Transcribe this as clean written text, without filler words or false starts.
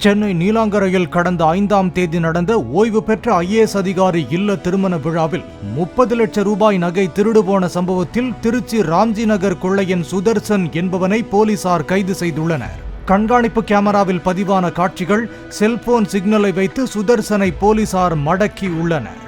சென்னை நீலாங்கரையில் கடந்த 5ஆம் தேதி நடந்த ஓய்வு பெற்ற ஐஏஎஸ் அதிகாரி இல்ல திருமண விழாவில் 30 லட்சம் ரூபாய் நகை திருடு போன சம்பவத்தில் திருச்சி ராம்ஜி நகர் கொள்ளையன் சுதர்சன் என்பவனை போலீசார் கைது செய்துள்ளனர். கண்காணிப்பு கேமராவில் பதிவான காட்சிகள், செல்போன் சிக்னலை வைத்து சுதர்சனை போலீசார் மடக்கி உள்ளனர்.